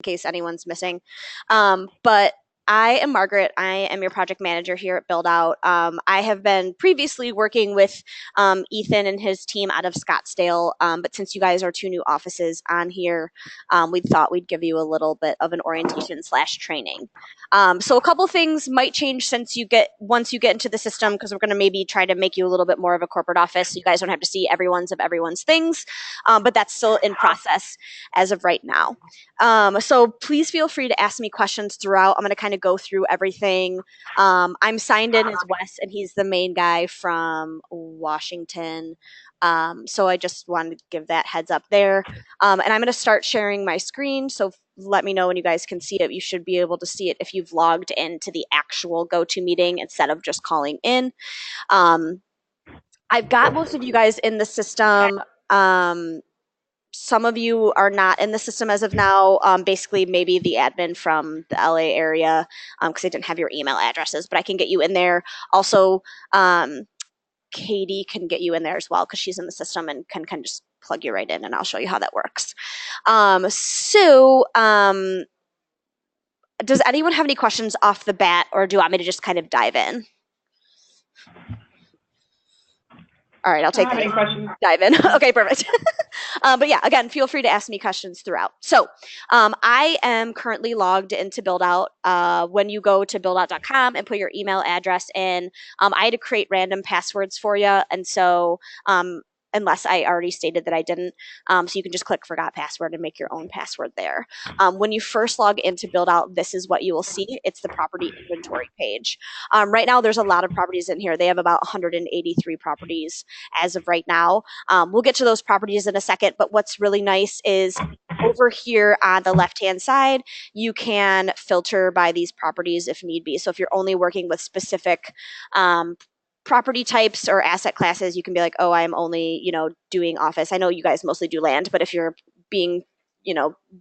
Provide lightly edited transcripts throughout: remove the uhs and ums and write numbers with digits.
case anyone's missing. But I am Margaret. I am your project manager here at Buildout. I have been previously working with Ethan and his team out of Scottsdale, but since you guys are two new offices on here, we thought we'd give you a little bit of an orientation slash training. So a couple things might change once you get into the system, because we're going to maybe try to make you a little bit more of a corporate office, so you guys don't have to see everyone's things, but that's still in process as of right now. So please feel free to ask me questions throughout. I'm going to kind of go through everything. I'm signed in as Wes, and he's the main guy from Washington. So I just wanted to give that heads up there. And I'm going to start sharing my screen. So let me know when you guys can see it. You should be able to see it if you've logged into the actual GoToMeeting instead of just calling in. I've got most of you guys in the system. Some of you are not in the system as of now. Basically, maybe the admin from the LA area, because I didn't have your email addresses, but I can get you in there. Also, Katie can get you in there as well, because she's in the system and can kind of just plug you right in, and I'll show you how that works. Does anyone have any questions off the bat, or do you want me to just kind of dive in? All right, I'll take any questions. Dive in. Okay, perfect. But yeah, again, feel free to ask me questions throughout. So I am currently logged into Buildout. When you go to buildout.com and put your email address in, I had to create random passwords for you. And so unless I already stated that I didn't. So you can just click forgot password and make your own password there. When you first log into Buildout, this is what you will see. It's the property inventory page. Right now, there's a lot of properties in here. They have about 183 properties as of right now. We'll get to those properties in a second, but what's really nice is over here on the left-hand side, you can filter by these properties if need be. So if you're only working with specific property types or asset classes, you can be like, oh, I'm only, doing office. I know you guys mostly do land, but if you're being,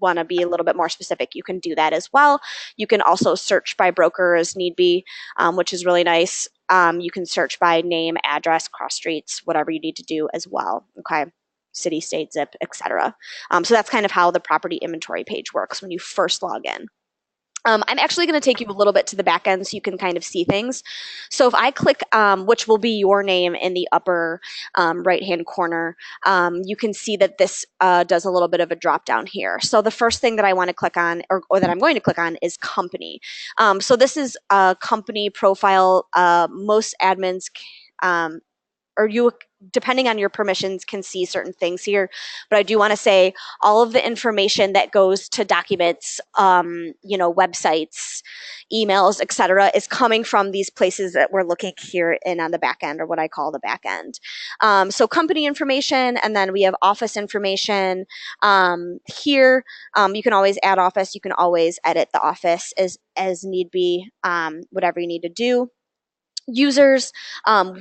want to be a little bit more specific, you can do that as well. You can also search by broker as need be, which is really nice. You can search by name, address, cross streets, whatever you need to do as well. Okay. City, state, zip, etc. So that's kind of how the property inventory page works when you first log in. I'm actually going to take you a little bit to the back end so you can kind of see things. So if I click, which will be your name in the upper right-hand corner, you can see that this does a little bit of a drop down here. So the first thing that I want to click on, or that I'm going to click on, is company. So this is a company profile. Most admins or you, depending on your permissions, can see certain things here. But I do want to say all of the information that goes to documents, websites, emails, etc., is coming from these places that we're looking here in on the back end, or what I call the back end. So company information, and then we have office information. Here, you can always add office. You can always edit the office as need be, whatever you need to do. Users,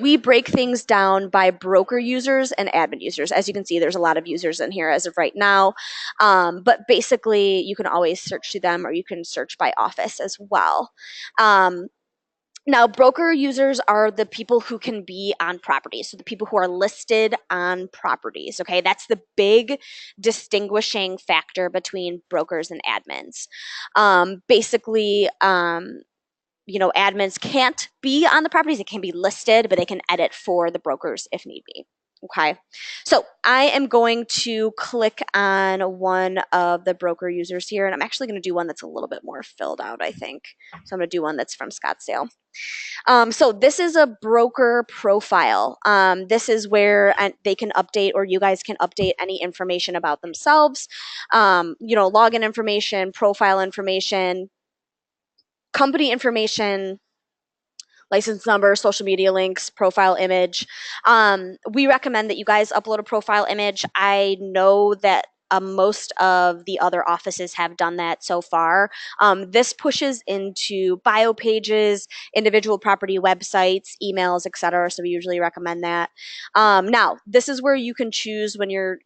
we break things down by broker users and admin users. As you can see, there's a lot of users in here as of right now. But basically, you can always search through them, or you can search by office as well. Now, broker users are the people who can be on properties. So the people who are listed on properties, okay? That's the big distinguishing factor between brokers and admins. Basically, admins can't be on the properties. It can be listed, but they can edit for the brokers if need be. Okay, so I am going to click on one of the broker users here, and I'm actually going to do one that's a little bit more filled out, I think. So I'm going to do one that's from Scottsdale. So this is a broker profile. This is where they can update, or you guys can update any information about themselves, login information, profile information, company information, license number, social media links, profile image. We recommend that you guys upload a profile image. I know that most of the other offices have done that so far. This pushes into bio pages, individual property websites, emails, etc. So we usually recommend that. Now, this is where you can choose when you're,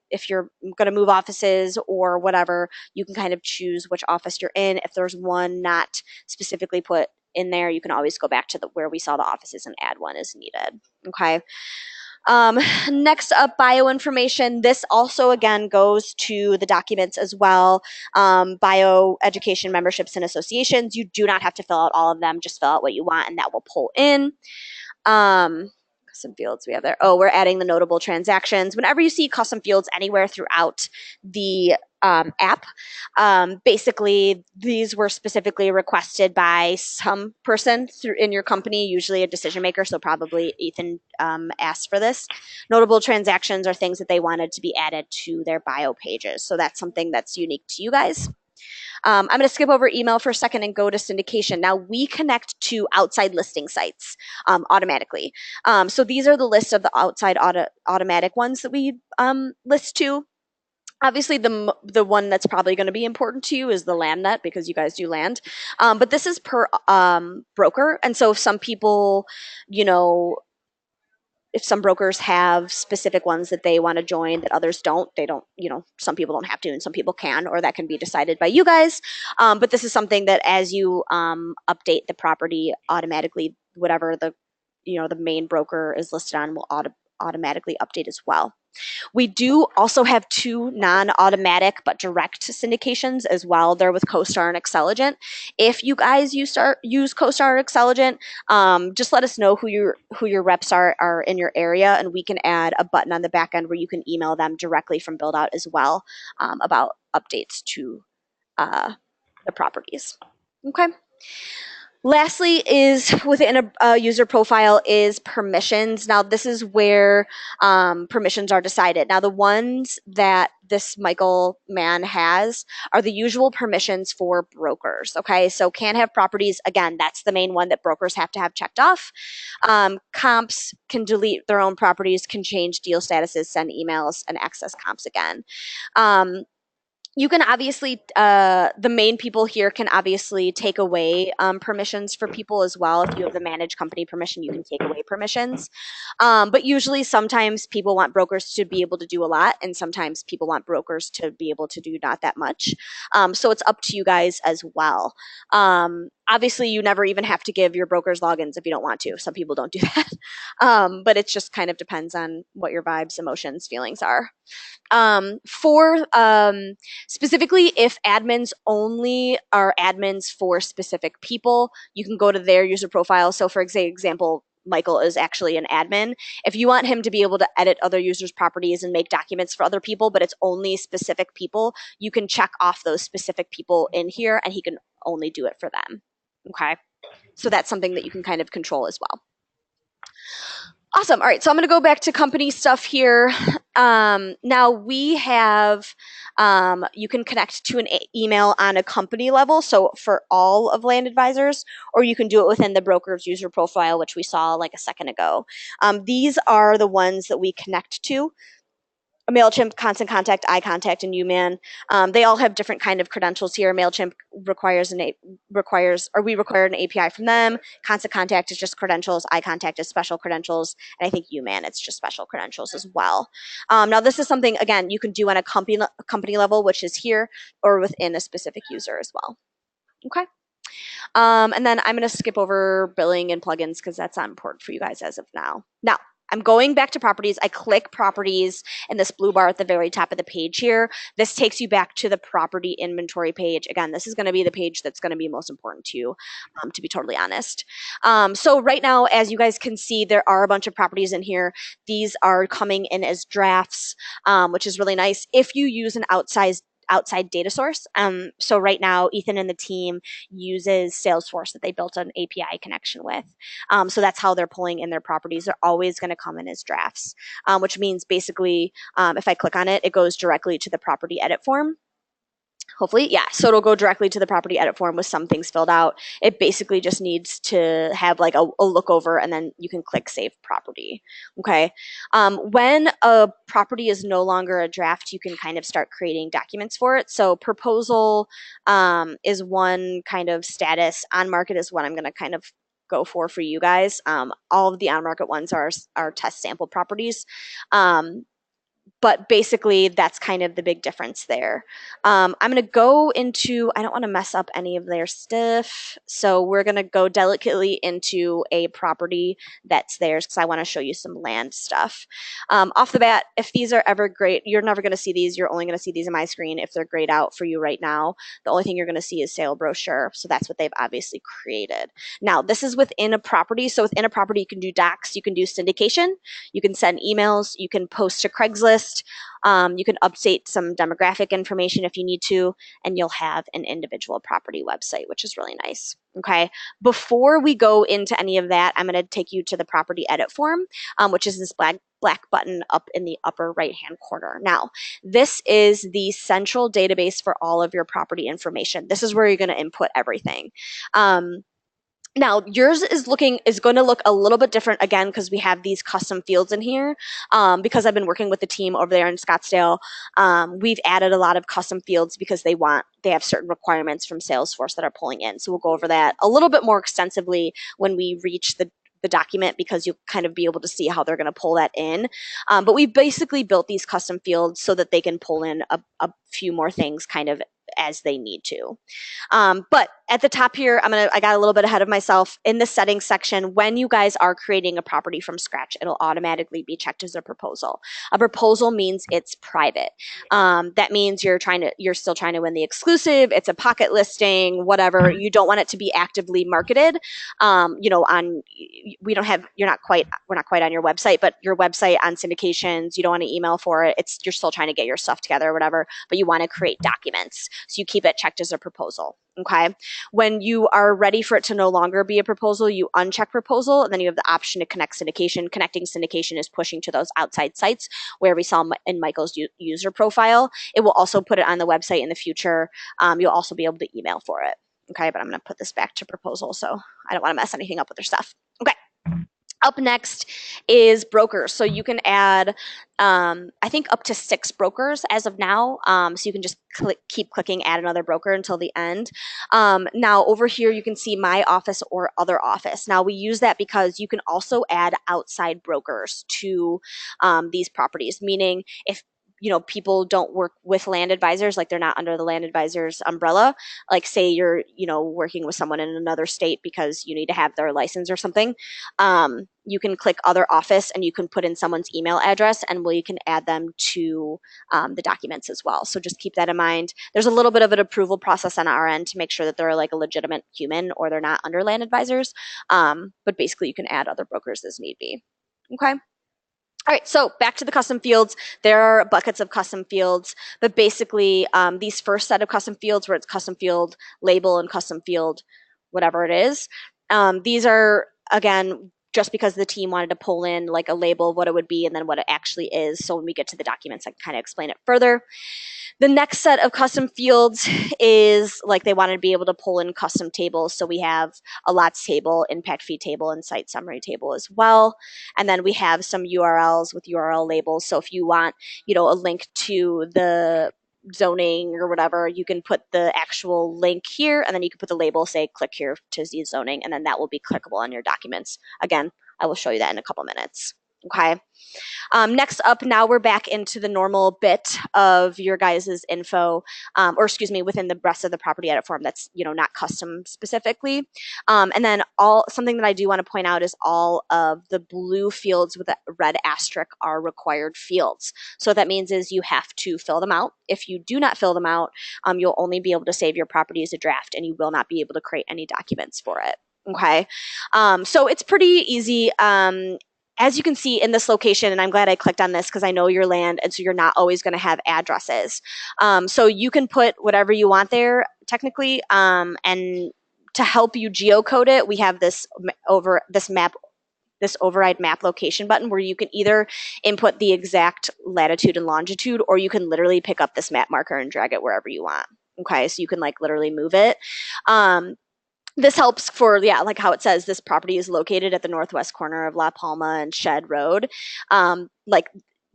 if you're going to move offices or whatever, you can kind of choose which office you're in. If there's one not specifically put in there, you can always go back to where we saw the offices and add one as needed. Okay. Next up, bio information. This also, again, goes to the documents as well. Bio, education, memberships, and associations. You do not have to fill out all of them. Just fill out what you want, and that will pull in. Custom fields we have there. Oh, we're adding the notable transactions. Whenever you see custom fields anywhere throughout the app, basically these were specifically requested by some person in your company, usually a decision maker. So probably Ethan asked for this. Notable transactions are things that they wanted to be added to their bio pages. So that's something that's unique to you guys. I'm going to skip over email for a second and go to syndication. Now, we connect to outside listing sites automatically. So these are the list of the outside automatic ones that we list to. Obviously, the one that's probably going to be important to you is the LandNet because you guys do land. But this is per broker. And so some people, you know, if some brokers have specific ones that they want to join that others don't, they don't, you know, some people don't have to and some people can, or that can be decided by you guys. But this is something that as you update the property automatically, whatever the, you know, the main broker is listed on will automatically update as well. We do also have 2 non-automatic but direct syndications as well. They're with CoStar and Xceligent. If you guys use CoStar or Xceligent, just let us know who your reps are in your area, and we can add a button on the back end where you can email them directly from Buildout as well about updates to the properties. Okay. Lastly is within a user profile is permissions. Now this is where permissions are decided. Now the ones that this Michael man has are the usual permissions for brokers. Okay, so can have properties. Again, that's the main one that brokers have to have checked off. Comps can delete their own properties, can change deal statuses, send emails, and access comps again. You can obviously, the main people here can obviously take away permissions for people as well. If you have the manage company permission, you can take away permissions. But usually sometimes people want brokers to be able to do a lot, and sometimes people want brokers to be able to do not that much. So it's up to you guys as well. Obviously, you never even have to give your brokers logins if you don't want to. Some people don't do that. But it just kind of depends on what your vibes, emotions, feelings are. For specifically, if admins only are admins for specific people, you can go to their user profile. So for example, Michael is actually an admin. If you want him to be able to edit other users' properties and make documents for other people, but it's only specific people, you can check off those specific people in here and he can only do it for them. Okay. So that's something that you can kind of control as well. Awesome. All right. So I'm going to go back to company stuff here. Now we have, you can connect to an email on a company level. So for all of Land Advisors, or you can do it within the broker's user profile, which we saw like a second ago. These are the ones that we connect to. MailChimp, Constant Contact, iContact, and UMan. They all have different kind of credentials here. MailChimp we require an API from them. Constant Contact is just credentials. iContact is special credentials. And I think UMan, it's just special credentials as well. Now this is something, again, you can do on a company level, which is here, or within a specific user as well. Okay. And then I'm going to skip over billing and plugins because that's not important for you guys as of now. Now, I'm going back to properties. I click properties in this blue bar at the very top of the page here. This takes you back to the property inventory page. Again, this is going to be the page that's going to be most important to you, to be totally honest. So right now, as you guys can see, there are a bunch of properties in here. These are coming in as drafts, which is really nice. If you use an outside data source. So right now, Ethan and the team uses Salesforce that they built an API connection with. So that's how they're pulling in their properties. They're always going to come in as drafts, which means basically, if I click on it, it goes directly to the property edit form. Hopefully, yeah. So it'll go directly to the property edit form with some things filled out. It basically just needs to have like a look over, and then you can click save property. Okay. When a property is no longer a draft, you can kind of start creating documents for it. So proposal is one kind of status. On market is what I'm going to kind of go for you guys. All of the on market ones are test sample properties. But basically, that's kind of the big difference there. I'm going to go into, I don't want to mess up any of their stuff. So we're going to go delicately into a property that's theirs because I want to show you some land stuff. Off the bat, if these are ever great, you're never going to see these. You're only going to see these in my screen if they're grayed out for you right now. The only thing you're going to see is sale brochure. So that's what they've obviously created. Now, this is within a property. So within a property, you can do docs, you can do syndication, you can send emails, you can post to Craigslist. You can update some demographic information if you need to, and you'll have an individual property website, which is really nice. Okay. Before we go into any of that, I'm going to take you to the property edit form, which is this black button up in the upper right-hand corner. Now, this is the central database for all of your property information. This is where you're going to input everything. Now, yours is going to look a little bit different again because we have these custom fields in here. Because I've been working with the team over there in Scottsdale, we've added a lot of custom fields because they have certain requirements from Salesforce that are pulling in. So we'll go over that a little bit more extensively when we reach the document because you'll kind of be able to see how they're going to pull that in. But we've basically built these custom fields so that they can pull in a few more things kind of as they need to. But at the top here, I got a little bit ahead of myself. In the settings section, when you guys are creating a property from scratch, it'll automatically be checked as a proposal. A proposal means it's private. That means you're still trying to win the exclusive. It's a pocket listing, whatever. You don't want it to be actively marketed. We're not quite on your website, but your website on syndications, you don't want to email for it. You're still trying to get your stuff together or whatever, but you want to create documents. So you keep it checked as a proposal. Okay. When you are ready for it to no longer be a proposal, you uncheck proposal, and then you have the option to connect syndication. Connecting syndication is pushing to those outside sites where we saw in Michael's user profile. It will also put it on the website in the future. You'll also be able to email for it. Okay, but I'm going to put this back to proposal, so I don't want to mess anything up with their stuff. Okay. Up next is brokers. So you can add, I think, up to 6 brokers as of now. So you can just keep clicking add another broker until the end. Now over here, you can see my office or other office. Now we use that because you can also add outside brokers to these properties, meaning if people don't work with land advisors, like they're not under the land advisors umbrella, like say you're, working with someone in another state because you need to have their license or something, you can click other office and you can put in someone's email address and you can add them to the documents as well. So just keep that in mind. There's a little bit of an approval process on our end to make sure that they're like a legitimate human or they're not under land advisors. But basically you can add other brokers as need be. Okay. All right, so back to the custom fields. There are buckets of custom fields, but basically these first set of custom fields where it's custom field label and custom field whatever it is, these are, again, just because the team wanted to pull in like a label of what it would be and then what it actually is. So when we get to the documents, I can kind of explain it further. The next set of custom fields is like they want to be able to pull in custom tables. So we have a lots table, impact fee table, and site summary table as well. And then we have some URLs with URL labels. So if you want, a link to the zoning or whatever, you can put the actual link here and then you can put the label, say click here to see zoning, and then that will be clickable on your documents. Again, I will show you that in a couple minutes. Okay. Next up, now we're back into the normal bit of your guys' info, within the rest of the property edit form that's, not custom specifically. And then something that I do want to point out is all of the blue fields with a red asterisk are required fields. So what that means is you have to fill them out. If you do not fill them out, you'll only be able to save your property as a draft and you will not be able to create any documents for it. Okay. So it's pretty easy. As you can see in this location, and I'm glad I clicked on this because I know your land, and so you're not always going to have addresses. So you can put whatever you want there, technically, and to help you geocode it, we have this override map location button where you can either input the exact latitude and longitude, or you can literally pick up this map marker and drag it wherever you want. Okay, so you can like literally move it. This helps for, like how it says, this property is located at the northwest corner of La Palma and Shed Road. Like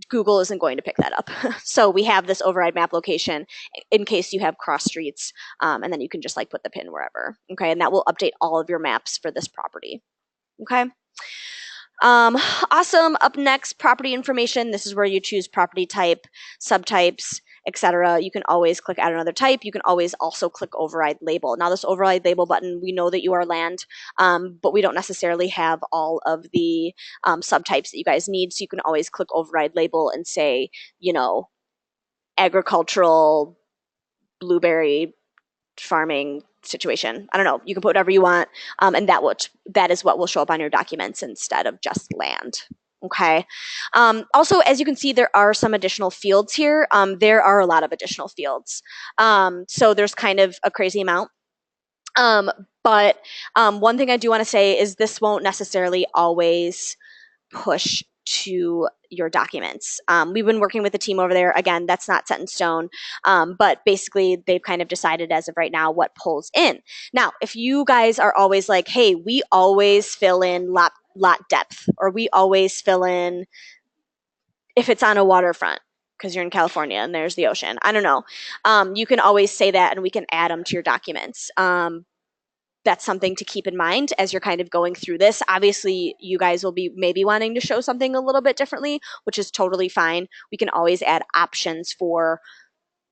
Google isn't going to pick that up. So we have this override map location in case you have cross streets, and then you can just like put the pin wherever. Okay, and that will update all of your maps for this property. Okay. Awesome. Up next, property information. This is where you choose property type, subtypes, etc. You can always click add another type. You can always also click override label. Now this override label button, we know that you are land, but we don't necessarily have all of the subtypes that you guys need. So you can always click override label and say, you know, agricultural, blueberry farming situation. I don't know. You can put whatever you want, and that is what will show up on your documents instead of just land. Okay. Also, as you can see, there are some additional fields here. There are a lot of additional fields. So there's kind of a crazy amount. But one thing I do want to say is this won't necessarily always push to your documents. We've been working with the team over there. Again, that's not set in stone, but basically they've kind of decided as of right now what pulls in. Now, if you guys are always like, hey, we always fill in lot depth, or we always fill in if it's on a waterfront, because you're in California and there's the ocean. I don't know. You can always say that and we can add them to your documents. That's something to keep in mind as you're kind of going through this. Obviously, you guys will be maybe wanting to show something a little bit differently, which is totally fine. We can always add options for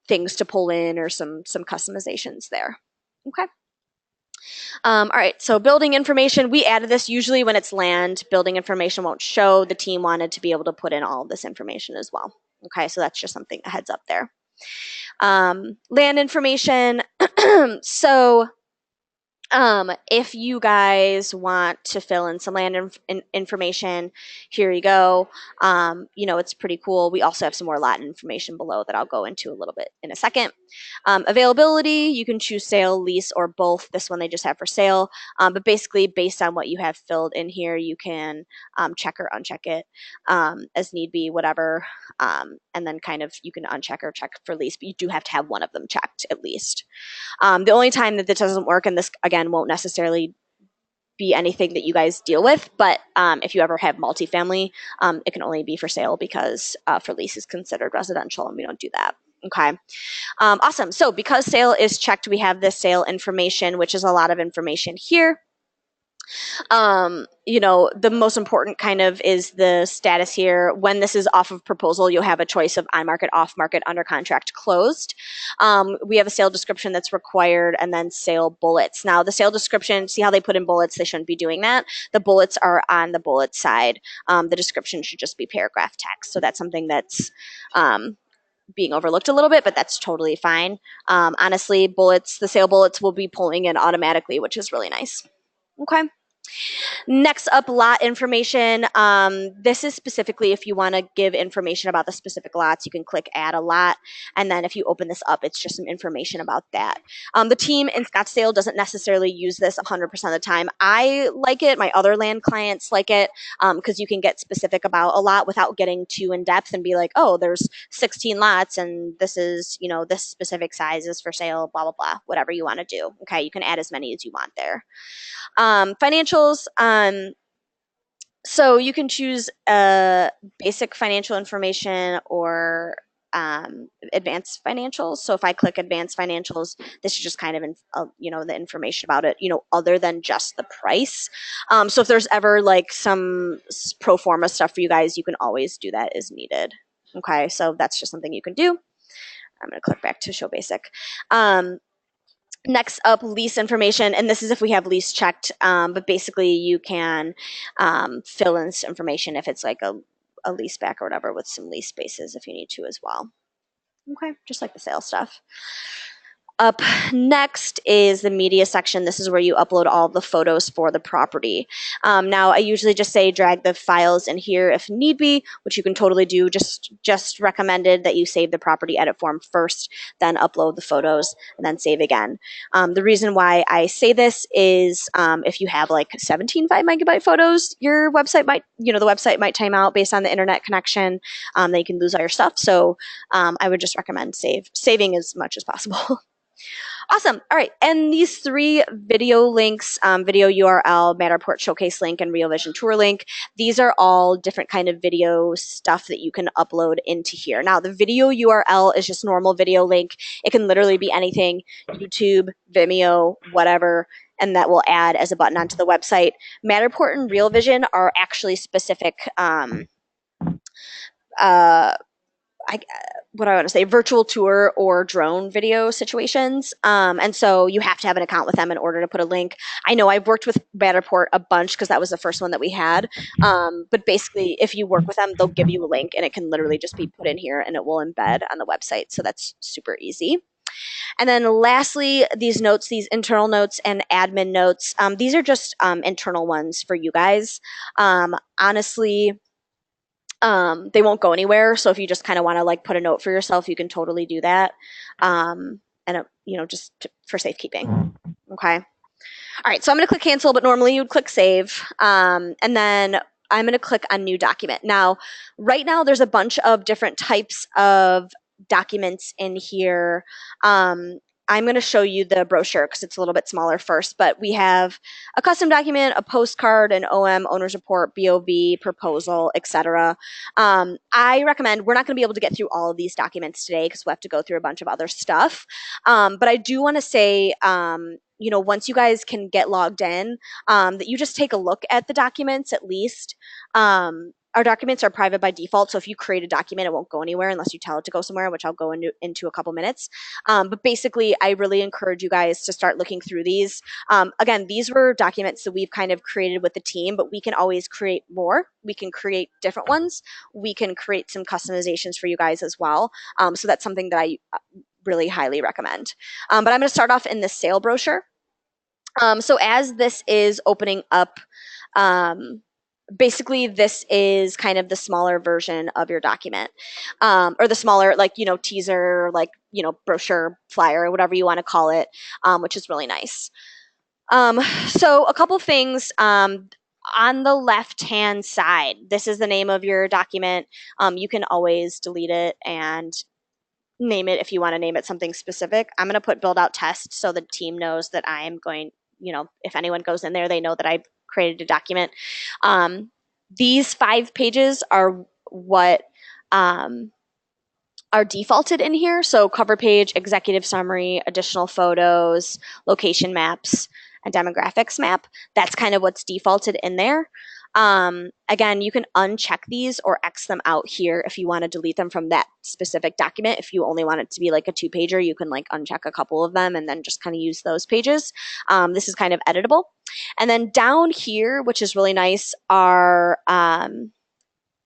things to pull in or some customizations there. Okay. All right, so building information, we added this usually when it's land. Building information won't show. The team wanted to be able to put in all of this information as well. Okay, so that's just something, a heads up there. Land information. So if you guys want to fill in some land information, here you go. You know, it's pretty cool. We also have some more lot information below that I'll go into a little bit in a second. Availability, you can choose sale, lease, or both. This one they just have for sale. But basically, based on what you have filled in here, you can check or uncheck it as need be, whatever. And then kind of you can uncheck or check for lease, but you do have to have one of them checked at least. The only time that this doesn't work, and this again won't necessarily be anything that you guys deal with, but if you ever have multifamily, it can only be for sale because for lease is considered residential, and we don't do that. Okay. Awesome. So because sale is checked, we have this sale information, which is a lot of information here. You know, the most important kind of is the status here. When this is off of proposal, you'll have a choice of on market, off market, under contract, closed. We have a sale description that's required, and then sale bullets. Now the sale description, see how they put in bullets? They shouldn't be doing that. The bullets are on the bullet side. The description should just be paragraph text. So that's something that's being overlooked a little bit, but that's totally fine. Honestly, bullets, the sale bullets will be pulling in automatically, which is really nice. Okay. Next up, lot information. This is specifically if you want to give information about the specific lots, you can click add a lot. And then if you open this up, it's just some information about that. The team in Scottsdale doesn't necessarily use this 100% of the time. I like it. My other land clients like it because you can get specific about a lot without getting too in depth and be like, oh, there's 16 lots and this is, you know, this specific size is for sale, blah, blah, blah, whatever you want to do. Okay, you can add as many as you want there. Financials. So you can choose basic financial information or advanced financials. So if I click advanced financials, this is just kind of, you know, the information about it, you know, other than just the price. So if there's ever like some pro forma stuff for you guys, you can always do that as needed. Okay, so that's just something you can do. I'm going to click back to show basic. Next up, lease information, and this is if we have lease checked, but basically you can fill in this information if it's like a lease back or whatever with some lease spaces if you need to as well. Okay, just like the sales stuff. Up next is the media section. This is where you upload all the photos for the property. Now, I usually just say drag the files in here if need be, which you can totally do. Just recommended that you save the property edit form first, then upload the photos, and then save again. The reason why I say this is if you have like 17 5 megabyte photos, your website might, you know, the website might time out based on the internet connection. Then you can lose all your stuff. So I would just recommend saving as much as possible. Awesome. All right. And these 3 video links, video URL, Matterport Showcase link, and Real Vision Tour link, these are all different kind of video stuff that you can upload into here. Now, the video URL is just normal video link. It can literally be anything, YouTube, Vimeo, whatever, and that will add as a button onto the website. Matterport and Real Vision are actually specific what I want to say, virtual tour or drone video situations. And so you have to have an account with them in order to put a link. I know I've worked with Matterport a bunch because that was the first one that we had. But basically, if you work with them, they'll give you a link and it can literally just be put in here and it will embed on the website. So that's super easy. And then lastly, these notes, these internal notes and admin notes, these are just internal ones for you guys. Honestly, they won't go anywhere. So if you just kind of want to like put a note for yourself, you can totally do that. Just for safekeeping. Okay. All right. So I'm going to click cancel, but normally you'd click save. And then I'm going to click on new document. Now, right now there's a bunch of different types of documents in here. I'm going to show you the brochure because it's a little bit smaller first, but we have a custom document, a postcard, an OM, owner's report, BOV, proposal, etc. I recommend, we're not going to be able to get through all of these documents today because we have to go through a bunch of other stuff. But I do want to say, once you guys can get logged in, that you just take a look at the documents at least. Our documents are private by default, so if you create a document, it won't go anywhere unless you tell it to go somewhere, which I'll go into a couple minutes. But basically, I really encourage you guys to start looking through these. Again, these were documents that we've kind of created with the team, but we can always create more. We can create different ones. We can create some customizations for you guys as well. So that's something that I really highly recommend. But I'm going to start off in the sale brochure. So as this is opening up, basically this is kind of the smaller version of your document, or the smaller, teaser, brochure, flyer, whatever you want to call it, which is really nice. So a couple things, on the left-hand side, this is the name of your document. You can always delete it and name it if you want to name it something specific. I'm going to put Buildout test so the team knows that I am going, if anyone goes in there, they know that I've created a document. These 5 pages are what are defaulted in here. So cover page, executive summary, additional photos, location maps, and demographics map. That's kind of what's defaulted in there. Again, you can uncheck these or X them out here if you want to delete them from that specific document. If you only want it to be like a 2-pager, you can uncheck a couple of them and then just kind of use those pages. This is kind of editable. And then down here, which is really nice, are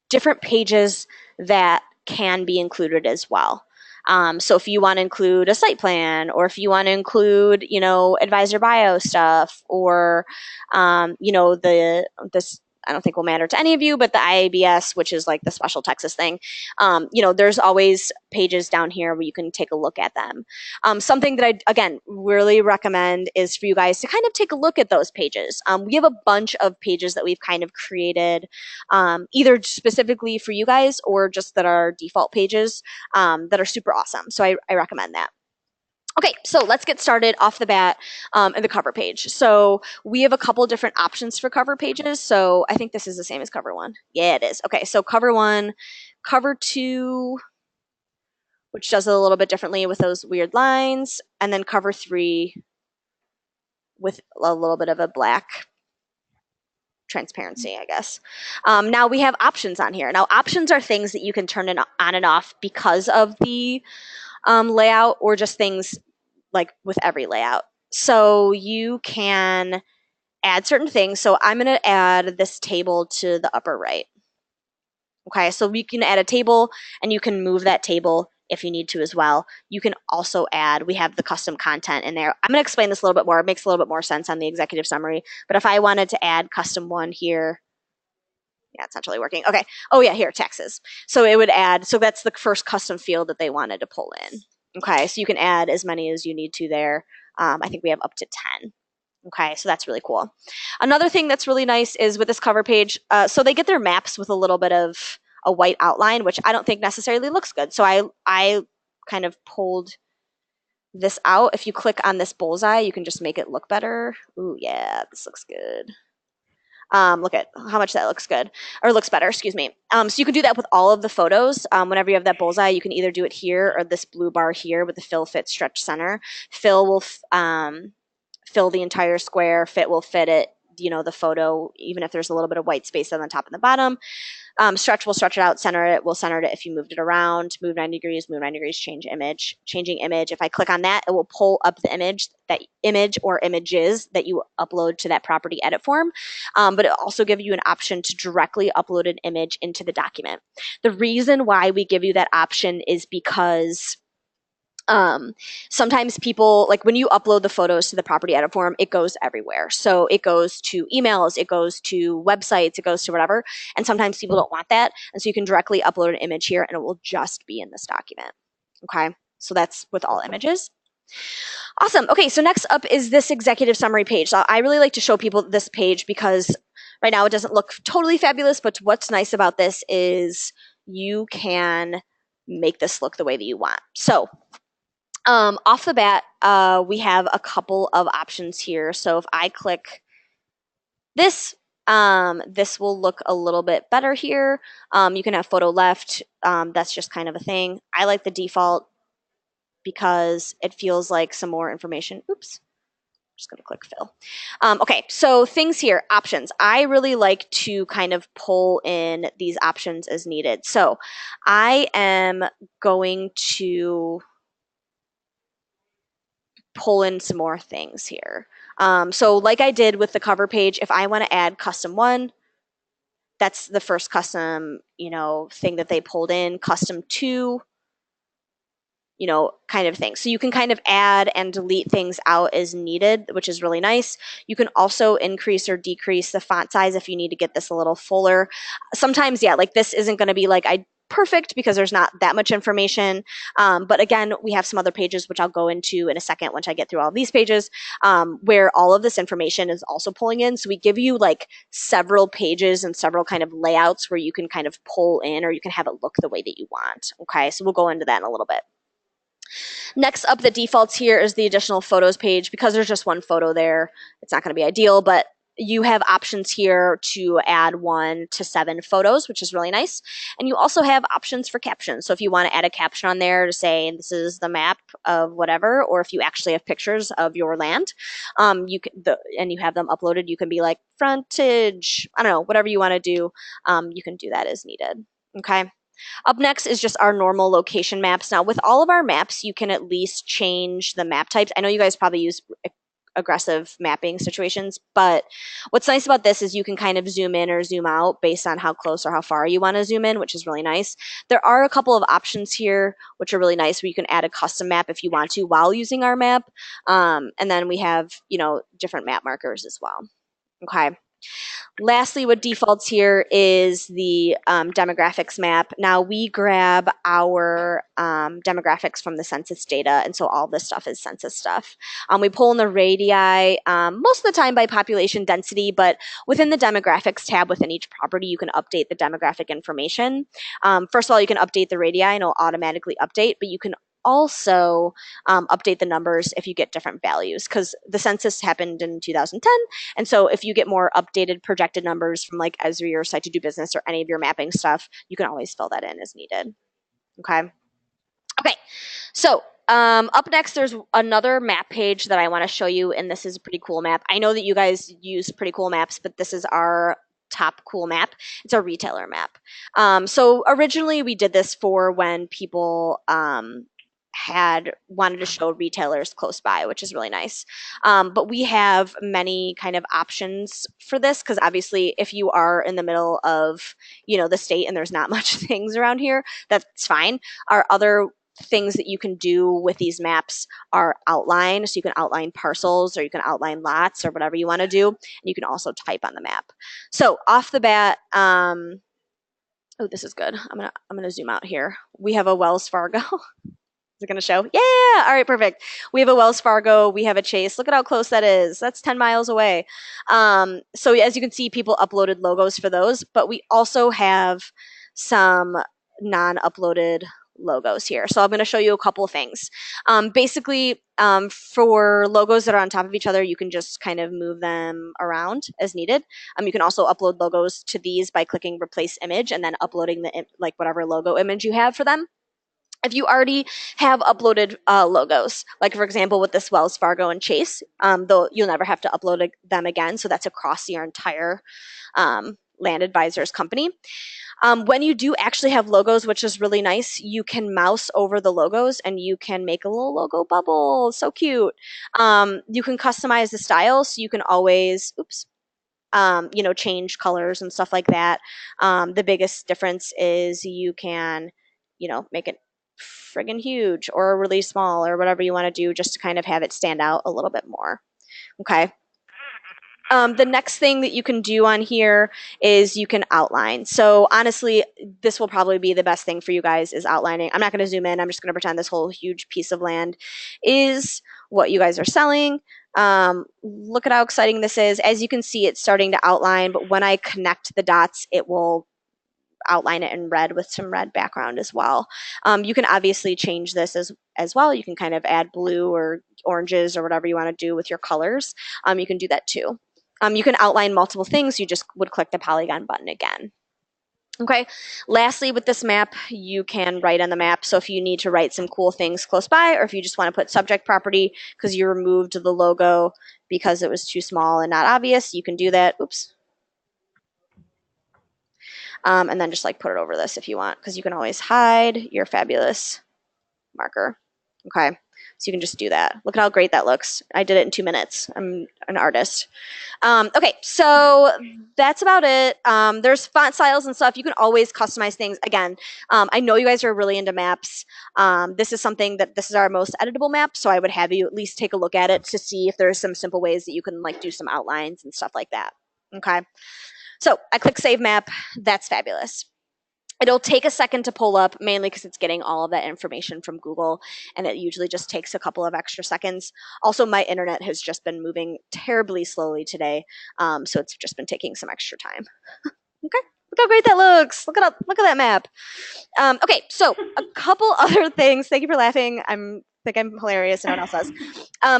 different pages that can be included as well. So if you want to include a site plan, or if you want to include, advisor bio stuff, or, this, I don't think will matter to any of you, but the IABS, which is like the special Texas thing, there's always pages down here where you can take a look at them. Something that I, again, really recommend is for you guys to kind of take a look at those pages. We have a bunch of pages that we've kind of created, either specifically for you guys or just that are default pages, that are super awesome. So I recommend that. Okay, so let's get started off the bat in the cover page. So we have a couple different options for cover pages. So I think this is the same as cover 1. Yeah, it is. Okay, so cover 1, cover 2, which does it a little bit differently with those weird lines, and then cover 3 with a little bit of a black transparency, I guess. Now we have options on here. Now options are things that you can turn on and off because of the layout, or just things like with every layout. So you can add certain things. So I'm going to add this table to the upper right. Okay, so we can add a table and you can move that table if you need to as well. You can also add, we have the custom content in there. I'm going to explain this a little bit more. It makes a little bit more sense on the executive summary. But if I wanted to add custom 1 here, yeah, it's not really working. Okay. Oh yeah, here, taxes. So it would add, so that's the first custom field that they wanted to pull in. Okay, so you can add as many as you need to there. I think we have up to 10. Okay, so that's really cool. Another thing that's really nice is with this cover page, so they get their maps with a little bit of a white outline, which I don't think necessarily looks good. So I kind of pulled this out, if you click on this bullseye, you can just make it look better. Ooh, yeah, this looks good. Look at how much that looks good, or looks better, excuse me. So you can do that with all of the photos. Whenever you have that bullseye, you can either do it here or this blue bar here with the fill, fit, stretch, center. Fill will fill the entire square. Fit will fit it, the photo, even if there's a little bit of white space on the top and the bottom. Stretch will stretch it out. Center it will center it if you moved it around. Move 90 degrees, move 90 degrees, change image. Changing image, if I click on that, it will pull up the image, that image or images that you upload to that property edit form. But it also gives you an option to directly upload an image into the document. The reason why we give you that option is because sometimes people, like when you upload the photos to the property edit form, it goes everywhere. So it goes to emails, it goes to websites, it goes to whatever. And sometimes people don't want that. And so you can directly upload an image here and it will just be in this document. Okay. So that's with all images. Awesome. Okay. So next up is this executive summary page. So I really like to show people this page because right now it doesn't look totally fabulous, but what's nice about this is you can make this look the way that you want. So off the bat, we have a couple of options here. So if I click this, this will look a little bit better here. You can have photo left. That's just kind of a thing. I like the default because it feels like some more information. Oops. Just going to click fill. Okay, so things here, options. I really like to kind of pull in these options as needed. So I am going to pull in some more things here. So like I did with the cover page, if I want to add custom one, that's the first custom, thing that they pulled in. Custom two, kind of thing. So you can kind of add and delete things out as needed, which is really nice. You can also increase or decrease the font size if you need to get this a little fuller. Sometimes, yeah, like this isn't going to be like perfect because there's not that much information. But again, we have some other pages, which I'll go into in a second once I get through all of these pages, where all of this information is also pulling in. So we give you like several pages and several kind of layouts where you can kind of pull in or you can have it look the way that you want. Okay, so we'll go into that in a little bit. Next up, the defaults here is the additional photos page. Because there's just one photo there, it's not going to be ideal, but you have options here to add 1 to 7 photos, which is really nice. And you also have options for captions. So if you want to add a caption on there to say this is the map of whatever, or if you actually have pictures of your land, and you have them uploaded, you can be like frontage, I don't know, whatever you want to do, you can do that as needed. Okay. Up next is just our normal location maps. Now, with all of our maps, you can at least change the map types. I know you guys probably use aggressive mapping situations, but what's nice about this is you can kind of zoom in or zoom out based on how close or how far you want to zoom in, which is really nice. There are a couple of options here, which are really nice, where you can add a custom map if you want to while using our map. And then we have, different map markers as well. Okay. Lastly, what defaults here is the demographics map. Now we grab our demographics from the census data, and so all this stuff is census stuff. We pull in the radii most of the time by population density, but within the demographics tab within each property, you can update the demographic information. First of all, you can update the radii and it'll automatically update, but you can also update the numbers if you get different values, because the census happened in 2010. And so if you get more updated projected numbers from like Esri or Site to Do Business or any of your mapping stuff, you can always fill that in as needed. Okay. Okay. So up next, there's another map page that I want to show you, and this is a pretty cool map. I know that you guys use pretty cool maps, but this is our top cool map. It's a retailer map. So originally we did this for when people had wanted to show retailers close by, which is really nice. But we have many kind of options for this, because obviously if you are in the middle of, the state and there's not much things around here, that's fine. Our other things that you can do with these maps are outline. So you can outline parcels, or you can outline lots, or whatever you want to do. And you can also type on the map. So off the bat, oh, this is good. I'm gonna zoom out here. We have a Wells Fargo. Is it going to show? Yeah. All right, perfect. We have a Wells Fargo. We have a Chase. Look at how close that is. That's 10 miles away. So as you can see, people uploaded logos for those, but we also have some non-uploaded logos here. So I'm going to show you a couple of things. Basically, for logos that are on top of each other, you can just kind of move them around as needed. You can also upload logos to these by clicking replace image and then uploading the like whatever logo image you have for them. If you already have uploaded logos, like for example with this Wells Fargo and Chase, though you'll never have to upload them again. So that's across your entire Land Advisors company. When you do actually have logos, which is really nice, you can mouse over the logos and you can make a little logo bubble. So cute. You can customize the style, so you can always, change colors and stuff like that. The biggest difference is you can, make it friggin' huge or really small or whatever you want to do just to kind of have it stand out a little bit more. Okay. The next thing that you can do on here is you can outline. So honestly, this will probably be the best thing for you guys is outlining. I'm not going to zoom in. I'm just going to pretend this whole huge piece of land is what you guys are selling. Look at how exciting this is. As you can see, it's starting to outline, but when I connect the dots, it will outline it in red with some red background as well. You can obviously change this as well. You can kind of add blue or oranges or whatever you want to do with your colors. You can do that too. You can outline multiple things. You just would click the polygon button again. Okay. Lastly, with this map, you can write on the map. So if you need to write some cool things close by, or if you just want to put subject property because you removed the logo because it was too small and not obvious, you can do that. Oops. And then just like put it over this if you want, because you can always hide your fabulous marker. Okay. So you can just do that. Look at how great that looks. I did it in 2 minutes. I'm an artist. Okay, so that's about it. There's font styles and stuff. You can always customize things. Again, I know you guys are really into maps. This is our most editable map, so I would have you at least take a look at it to see if there's some simple ways that you can like do some outlines and stuff like that. Okay, so I click Save Map. That's fabulous. It'll take a second to pull up, mainly because it's getting all of that information from Google, and it usually just takes a couple of extra seconds. Also, my internet has just been moving terribly slowly today, so it's just been taking some extra time. Okay, look how great that looks. Look at that map. Okay, so a couple other things. Thank you for laughing. I think I'm hilarious. No one else does.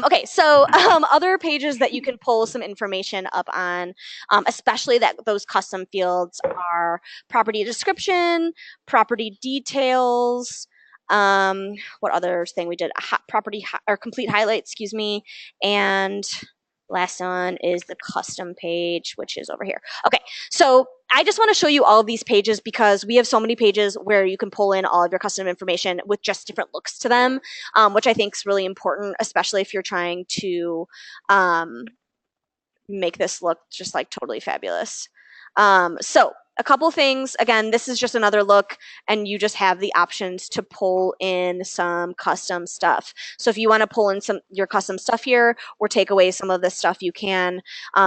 Okay, so other pages that you can pull some information up on, especially those custom fields are property description, property details. What other thing we did? Or complete highlight, excuse me, and last one is the custom page, which is over here. Okay, so I just want to show you all of these pages because we have so many pages where you can pull in all of your custom information with just different looks to them, which I think is really important, especially if you're trying to make this look just like totally fabulous. So a couple things. Again, this is just another look, and you just have the options to pull in some custom stuff. So if you want to pull in your custom stuff here or take away some of this stuff, you can,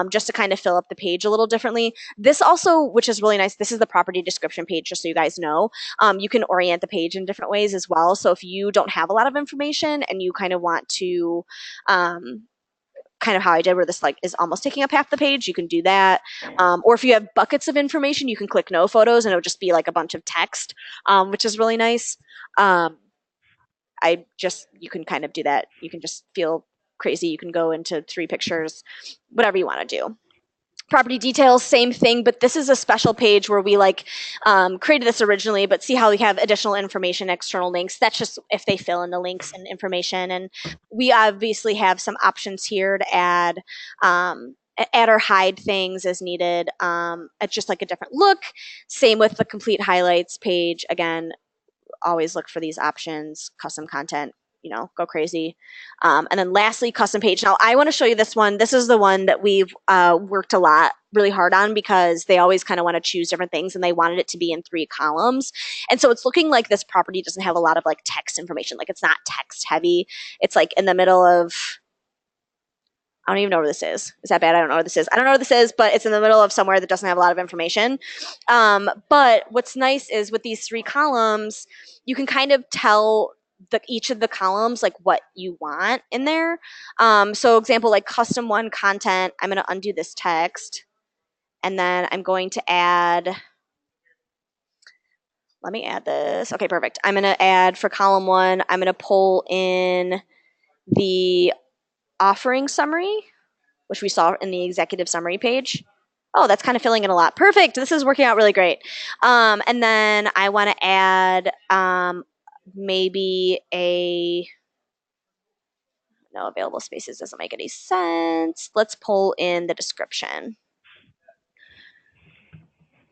just to kind of fill up the page a little differently. This also, which is really nice, this is the property description page, just so you guys know. You can orient the page in different ways as well. So if you don't have a lot of information and you kind of want to, kind of how I did where this like is almost taking up half the page, you can do that. Or if you have buckets of information, you can click no photos and it'll just be like a bunch of text, which is really nice. You can kind of do that. You can just feel crazy. You can go into 3 pictures, whatever you want to do. Property details, same thing, but this is a special page where we created this originally, but see how we have additional information, external links. That's just if they fill in the links and information. And we obviously have some options here to add or hide things as needed. It's just like a different look. Same with the complete highlights page. Again, always look for these options, custom content, go crazy. And then lastly, custom page. Now I want to show you this one. This is the one that we've worked really hard on because they always kind of want to choose different things and they wanted it to be in 3 columns. And so it's looking like this property doesn't have a lot of like text information. Like it's not text heavy. It's like in the middle of, I don't even know where this is. Is that bad? I don't know where this is. I don't know where this is, but it's in the middle of somewhere that doesn't have a lot of information. But what's nice is with these 3 columns, you can kind of tell each of the columns like what you want in there. So example, like custom 1 content, I'm going to undo this text and then I'm going to add, let me add this. Okay, perfect. I'm going to add for column 1, I'm going to pull in the offering summary, which we saw in the executive summary page. Oh, that's kind of filling in a lot. Perfect. This is working out really great. And then I want to add maybe no available spaces doesn't make any sense. Let's pull in the description.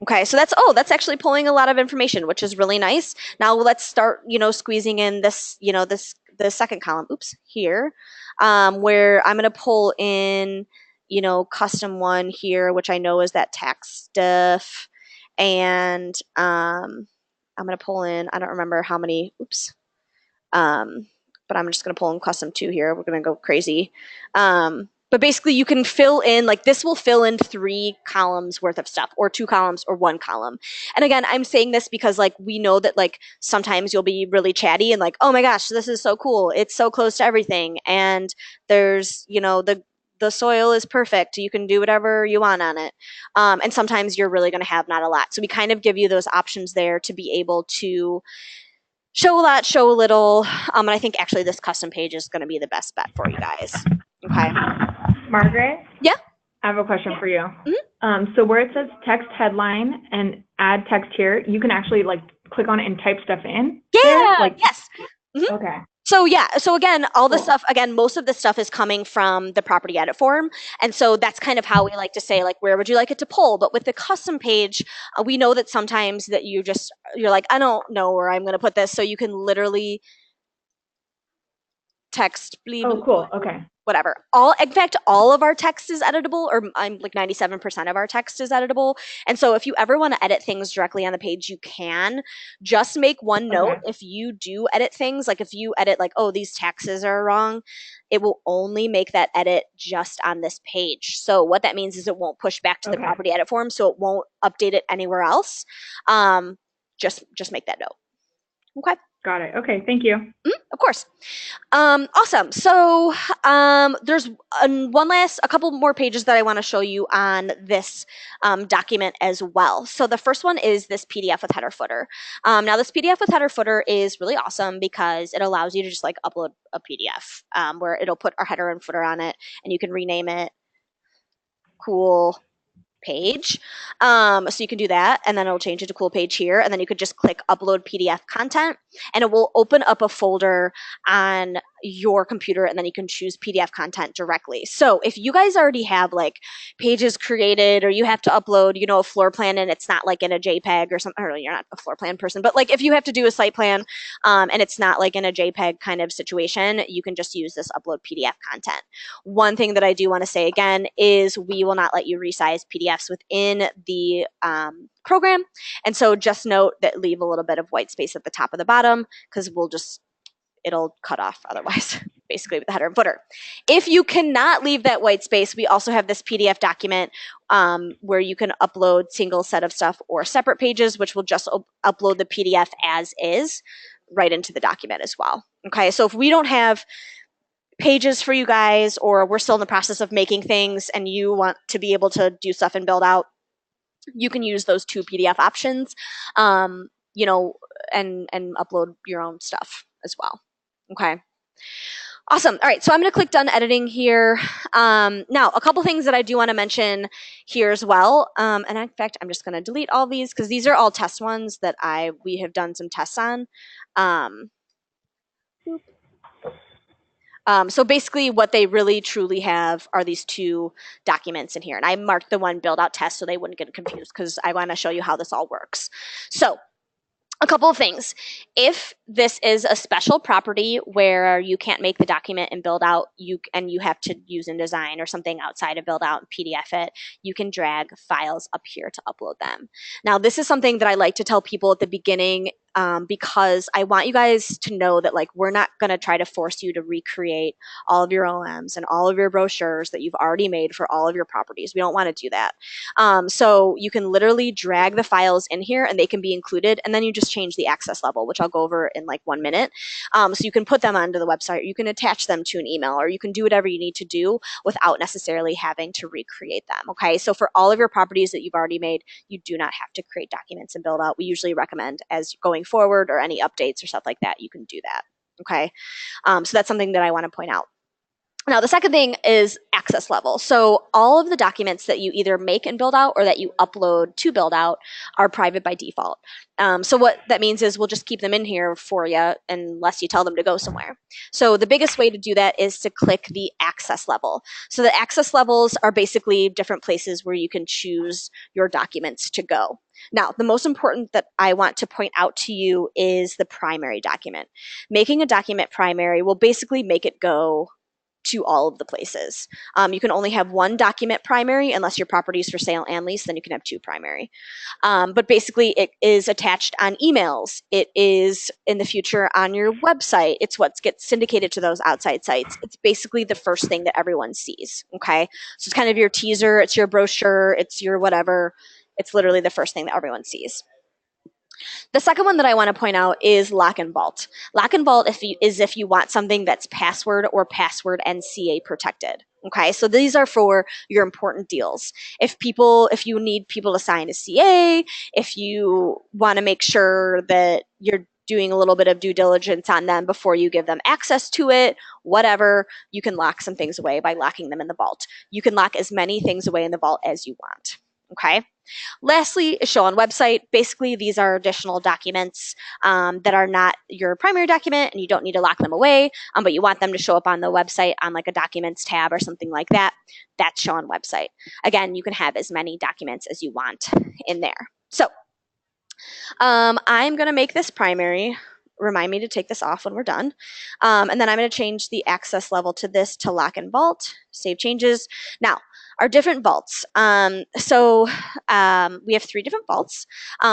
Okay, so that's actually pulling a lot of information, which is really nice. Now let's start, squeezing in this, the second column, here, where I'm going to pull in, custom 1 here, which I know is that tax stuff. And I'm going to pull in, I don't remember how many, but I'm just going to pull in custom 2 here. We're going to go crazy. But basically you can fill in, like this will fill in 3 columns worth of stuff, or 2 columns, or 1 column. And again, I'm saying this because like we know that like sometimes you'll be really chatty and like, oh my gosh, this is so cool. It's so close to everything. And there's, the soil is perfect. You can do whatever you want on it. And sometimes you're really going to have not a lot. So we kind of give you those options there to be able to show a lot, show a little. And I think actually this custom page is going to be the best bet for you guys. Okay. Margaret? Yeah? I have a question for you. Mm-hmm. So where it says text headline and add text here, you can actually like click on it and type stuff in? Yeah, there? Like, yes. Mm-hmm. Okay. So yeah, so again, all the stuff, again, most of the stuff is coming from the property edit form. And so that's kind of how we like to say, like, where would you like it to pull? But with the custom page, we know that sometimes that you're like, I don't know where I'm going to put this. So you can literally text, Oh, cool. Okay. whatever. In fact, all of our text is editable, or I'm like 97% of our text is editable. And so if you ever want to edit things directly on the page, you can. Just make one note. If you do edit things, like if you edit like, oh, these taxes are wrong, it will only make that edit just on this page. So what that means is it won't push back to the property edit form, so it won't update it anywhere else. Just make that note. Okay. Got it. Okay, thank you. Of course. Awesome. So there's a couple more pages that I want to show you on this document as well. So the first one is this PDF with header footer. Now this PDF with header footer is really awesome because it allows you to just like upload a PDF where it'll put our header and footer on it, and you can rename it. Cool page. So you can do that, and then it'll change it to cool page here, and then you could just click upload PDF content, and it will open up a folder on your computer, and then you can choose PDF content directly. So if you guys already have like pages created, or you have to upload, a floor plan, and it's not like in a JPEG or something, or you're not a floor plan person, but like if you have to do a site plan and it's not like in a JPEG kind of situation, you can just use this upload PDF content. One thing that I do want to say again is we will not let you resize PDFs within the program. And so just note that leave a little bit of white space at the top of the bottom, because it'll cut off otherwise, basically with the header and footer. If you cannot leave that white space, we also have this PDF document where you can upload single set of stuff or separate pages, which will just upload the PDF as is right into the document as well. Okay, so if we don't have pages for you guys, or we're still in the process of making things and you want to be able to do stuff and build out, you can use those 2 PDF options, and upload your own stuff as well. Okay. Awesome. All right, so I'm going to click done editing here. Now, a couple things that I do want to mention here as well. And in fact, I'm just going to delete all these because these are all test ones that we have done some tests on. So basically what they really truly have are these 2 documents in here. And I marked the one build out test so they wouldn't get confused, because I want to show you how this all works. So a couple of things. If this is a special property where you can't make the document in Buildout, and you have to use InDesign or something outside of Buildout and PDF it, you can drag files up here to upload them. Now, this is something that I like to tell people at the beginning because I want you guys to know that like we're not going to try to force you to recreate all of your OMs and all of your brochures that you've already made for all of your properties. We don't want to do that. So you can literally drag the files in here and they can be included, and then you just change the access level, which I'll go over in like 1 minute. So you can put them onto the website, or you can attach them to an email, or you can do whatever you need to do without necessarily having to recreate them. Okay, so for all of your properties that you've already made, you do not have to create documents and build out. We usually recommend as going forward or any updates or stuff like that, you can do that. Okay, so that's something that I want to point out. Now, the second thing is access level. So all of the documents that you either make in Buildout or that you upload to Buildout are private by default. So what that means is we'll just keep them in here for you unless you tell them to go somewhere. So the biggest way to do that is to click the access level. So the access levels are basically different places where you can choose your documents to go. Now, the most important that I want to point out to you is the primary document. Making a document primary will basically make it go to all of the places. You can only have one document primary unless your property is for sale and lease, then you can have two primary. But basically it is attached on emails. It is in the future on your website. It's what gets syndicated to those outside sites. It's basically the first thing that everyone sees, okay? So it's kind of your teaser, it's your brochure, it's your whatever. It's literally the first thing that everyone sees. The second one that I want to point out is lock and vault. Lock and vault is if you want something that's password or password and CA protected. Okay, so these are for your important deals. If you need people to sign a CA, if you want to make sure that you're doing a little bit of due diligence on them before you give them access to it, whatever, you can lock some things away by locking them in the vault. You can lock as many things away in the vault as you want. Okay. Lastly, is show on website. Basically, these are additional documents that are not your primary document, and you don't need to lock them away, but you want them to show up on the website on like a documents tab or something like that. That's show on website. Again, you can have as many documents as you want in there. So I'm going to make this primary. Remind me to take this off when we're done. And then I'm going to change the access level to this to lock and vault, save changes. Now, our different vaults. We have 3 different vaults.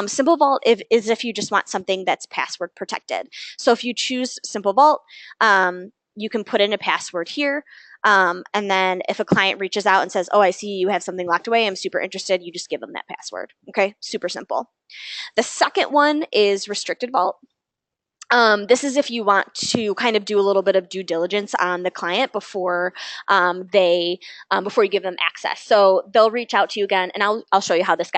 Simple vault is if you just want something that's password protected. So if you choose simple vault, you can put in a password here. And then if a client reaches out and says, oh, I see you have something locked away, I'm super interested, you just give them that password. Okay, super simple. The second one is restricted vault. This is if you want to kind of do a little bit of due diligence on the client before before you give them access. So they'll reach out to you again, and I'll show you how this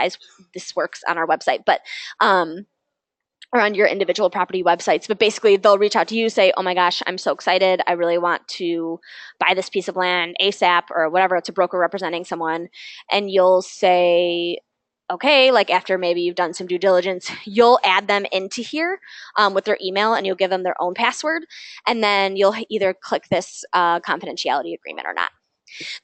works on our website, but or on your individual property websites. But basically, they'll reach out to you, say, "Oh my gosh, I'm so excited! I really want to buy this piece of land ASAP," or whatever. It's a broker representing someone, and you'll say, okay, like after maybe you've done some due diligence, you'll add them into here with their email, and you'll give them their own password, and then you'll either click this confidentiality agreement or not.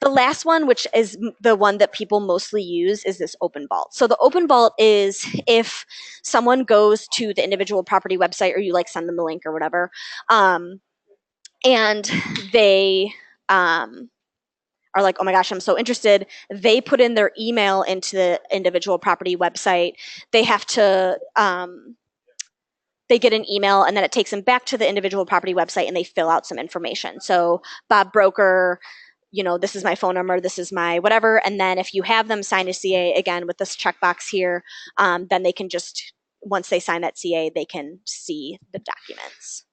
The last one, which is the one that people mostly use, is this open vault. So the open vault is if someone goes to the individual property website, or you like send them the link or whatever, and they are like, oh my gosh, I'm so interested. They put in their email into the individual property website. They have to, they get an email, and then it takes them back to the individual property website, and they fill out some information. So Bob Broker, this is my phone number, this is my whatever. And then if you have them sign a CA, again, with this checkbox here, then they can just, once they sign that CA, they can see the documents.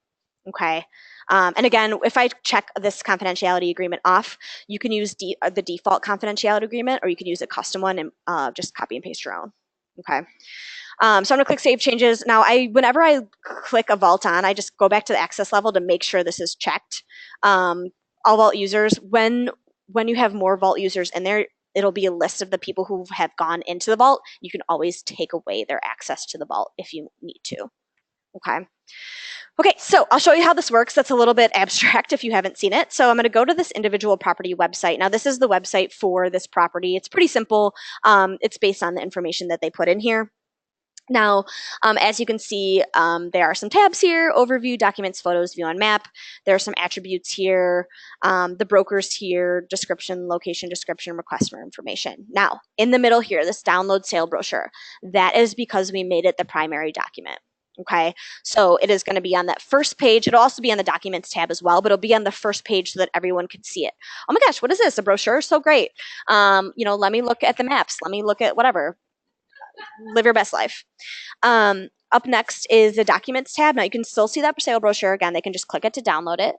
Okay. And again, if I check this confidentiality agreement off, you can use the default confidentiality agreement, or you can use a custom one and just copy and paste your own. Okay. So I'm going to click Save Changes. Now, whenever I click a vault on, I just go back to the access level to make sure this is checked. All vault users, when you have more vault users in there, it'll be a list of the people who have gone into the vault. You can always take away their access to the vault if you need to. Okay. Okay, so I'll show you how this works. That's a little bit abstract if you haven't seen it. So I'm going to go to this individual property website. Now, this is the website for this property. It's pretty simple. It's based on the information that they put in here. Now, as you can see, there are some tabs here: overview, documents, photos, view on map. There are some attributes here, the brokers here, description, location description, request for information. Now, in the middle here, this download sale brochure, that is because we made it the primary document. Okay, so it is going to be on that first page. It'll also be on the documents tab as well, but it'll be on the first page so that everyone can see it. Oh my gosh, what is this? A brochure? So great. Let me look at the maps. Let me look at whatever. Live your best life. Up next is the documents tab. Now you can still see that for sale brochure. Again, they can just click it to download it.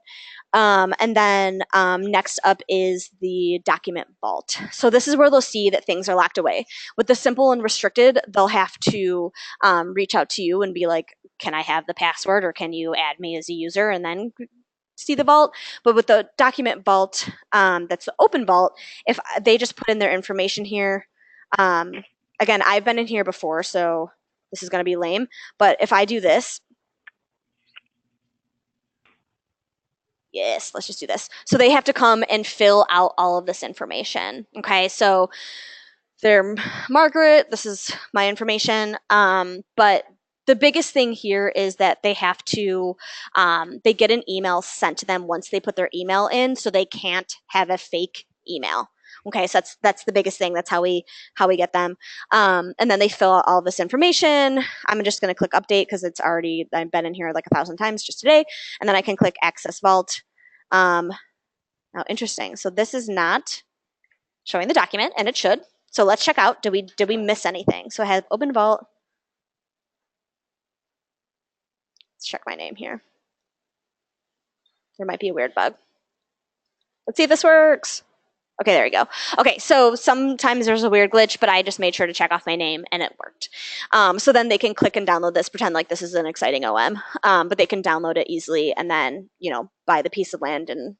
And then next up is the document vault. So this is where they'll see that things are locked away. With the simple and restricted, they'll have to reach out to you and be like, can I have the password, or can you add me as a user, and then see the vault. But with the document vault, that's the open vault, if they just put in their information here, again, I've been in here before, so this is going to be lame. But if I do this, yes, let's just do this. So they have to come and fill out all of this information. Okay, so they're Margaret, this is my information. But the biggest thing here is that they have to, they get an email sent to them once they put their email in, so they can't have a fake email. Okay, so that's the biggest thing. That's how we get them. And then they fill out all this information. I'm just going to click update because I've been in here like 1,000 times just today. And then I can click access vault. Now, interesting. So this is not showing the document, and it should. So let's check out. Did we miss anything? So I have open vault. Let's check my name here. There might be a weird bug. Let's see if this works. Okay, there we go. Okay, so sometimes there's a weird glitch, but I just made sure to check off my name, and it worked. So then they can click and download this, pretend like this is an exciting OM, but they can download it easily and then, buy the piece of land, and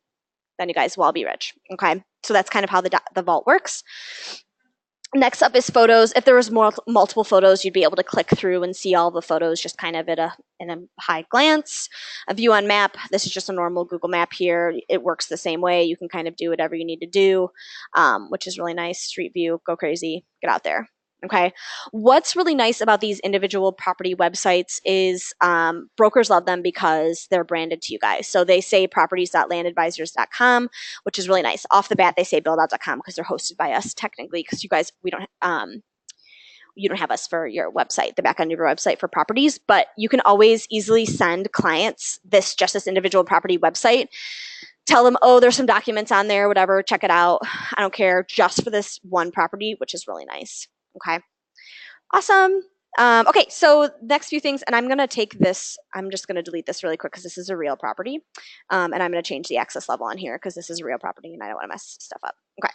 then you guys will all be rich. Okay, so that's kind of how the vault works. Next up is photos. If there was multiple photos, you'd be able to click through and see all the photos just kind of in a high glance. A view on map. This is just a normal Google map here. It works the same way. You can kind of do whatever you need to do, which is really nice. Street view, go crazy, get out there. Okay. What's really nice about these individual property websites is brokers love them because they're branded to you guys. So they say properties.landadvisors.com, which is really nice. Off the bat, they say buildout.com because they're hosted by us technically, because you guys, you don't have us for your website, the back end of your website for properties, but you can always easily send clients this individual property website. Tell them, oh, there's some documents on there, whatever, check it out. I don't care, just for this one property, which is really nice. Okay, awesome. Okay, so next few things, and I'm going to take this, I'm just going to delete this really quick because this is a real property, and I'm going to change the access level on here because this is a real property and I don't want to mess stuff up. Okay,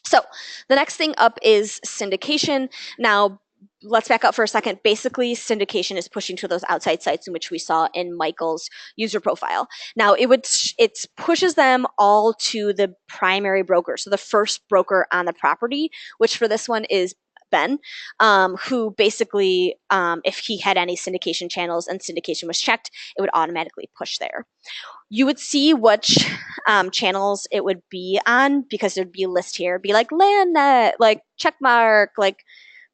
so the next thing up is syndication. Now, let's back up for a second. Basically, syndication is pushing to those outside sites in which we saw in Michael's user profile. Now, it pushes them all to the primary broker, so the first broker on the property, which for this one is Ben, who basically, if he had any syndication channels and syndication was checked, it would automatically push there. You would see which channels it would be on because there'd be a list here. It'd be like LandNet, like checkmark, like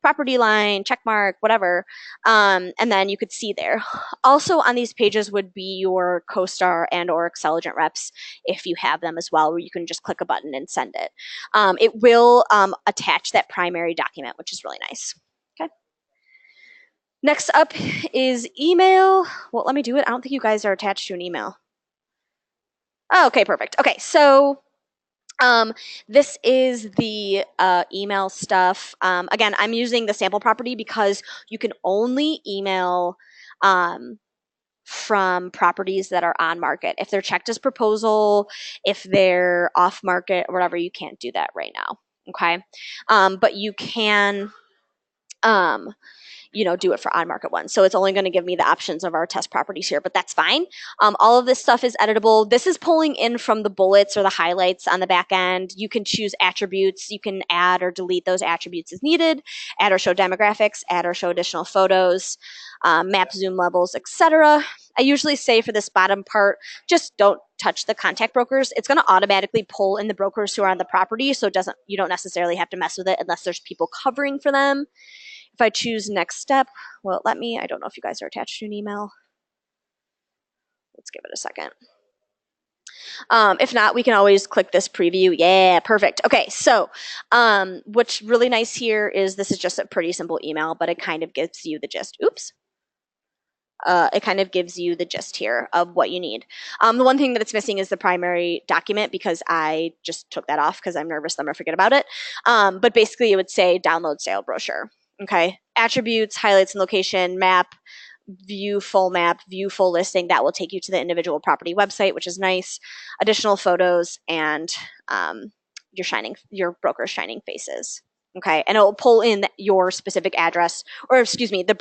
property line, checkmark, whatever. And then you could see there. Also on these pages would be your CoStar and or Xceligent reps if you have them as well, where you can just click a button and send it. It will attach that primary document, which is really nice. Okay. Next up is email. Well, let me do it. I don't think you guys are attached to an email. Oh, okay, perfect. Okay, so this is the email stuff. Again, I'm using the sample property because you can only email from properties that are on market. If they're checked as proposal, if they're off market or whatever, you can't do that right now. Okay, but you can do it for on-market ones. So it's only going to give me the options of our test properties here, but that's fine. All of this stuff is editable. This is pulling in from the bullets or the highlights on the back end. You can choose attributes. You can add or delete those attributes as needed, add or show demographics, add or show additional photos, map zoom levels, etc. I usually say for this bottom part, just don't touch the contact brokers. It's going to automatically pull in the brokers who are on the property, so you don't necessarily have to mess with it unless there's people covering for them. If I choose next step, will it let me? I don't know if you guys are attached to an email. Let's give it a second. If not, we can always click this preview. Yeah, perfect. Okay, so what's really nice here is this is just a pretty simple email, but it kind of gives you the gist. Oops. it kind of gives you the gist here of what you need. The one thing that it's missing is the primary document because I just took that off because I'm nervous that I'm going to forget about it. But basically, it would say download sale brochure. Okay. Attributes, highlights and location, map, map, view full listing. That will take you to the individual property website, which is nice. Additional photos and your broker's shining faces. Okay, and it will pull in your specific address, or excuse me, the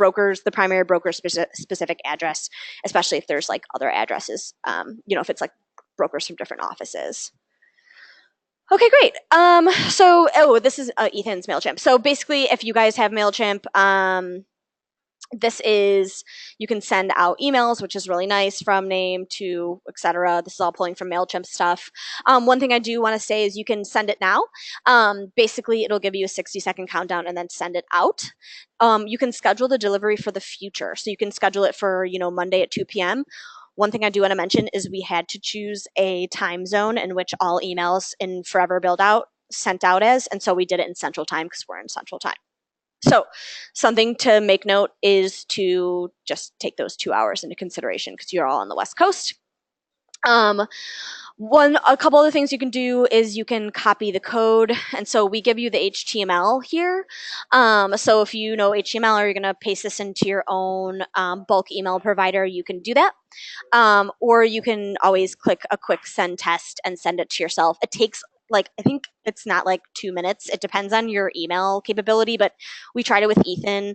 primary broker's specific address, especially if there's like other addresses. If it's like brokers from different offices. Okay, great. This is Ethan's MailChimp. So basically, if you guys have MailChimp, you can send out emails, which is really nice, from name to etc. This is all pulling from MailChimp stuff. One thing I do want to say is you can send it now. Basically, it'll give you a 60-second countdown and then send it out. You can schedule the delivery for the future. So you can schedule it for, Monday at 2 p.m. One thing I do want to mention is we had to choose a time zone in which all emails in Forever Buildout sent out as, and so we did it in Central Time because we're in Central Time. So something to make note is to just take those 2 hours into consideration because you're all on the West Coast. A couple other things you can do is you can copy the code. And so we give you the HTML here. So if you know HTML or you're going to paste this into your own bulk email provider, you can do that. Or you can always click a quick send test and send it to yourself. It takes I think it's not like 2 minutes. It depends on your email capability, but we tried it with Ethan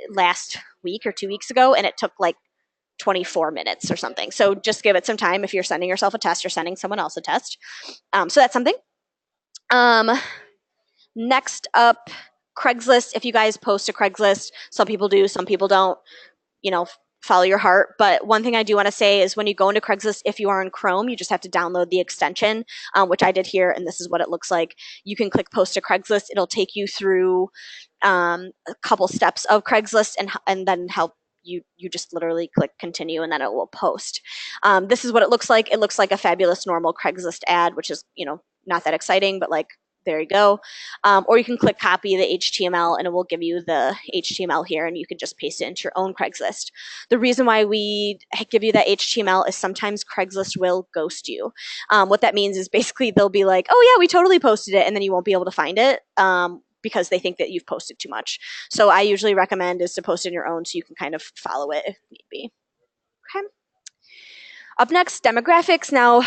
last week or 2 weeks ago, and it took like 24 minutes or something. So just give it some time if you're sending yourself a test or sending someone else a test. So that's something. Next up, Craigslist. If you guys post to Craigslist, some people do, some people don't. Follow your heart. But one thing I do want to say is when you go into Craigslist, if you are in Chrome, you just have to download the extension, which I did here, and this is what it looks like. You can click post to Craigslist. It'll take you through a couple steps of Craigslist and then help you just literally click continue and then it will post. This is what it looks like. It looks like a fabulous normal Craigslist ad, which is, not that exciting, but like, there you go. Or you can click copy the HTML and it will give you the HTML here and you can just paste it into your own Craigslist. The reason why we give you that HTML is sometimes Craigslist will ghost you. What that means is basically they'll be like, oh yeah, we totally posted it, and then you won't be able to find it because they think that you've posted too much. So I usually recommend is to post in your own so you can kind of follow it if need be. Okay. Up next, demographics. Now,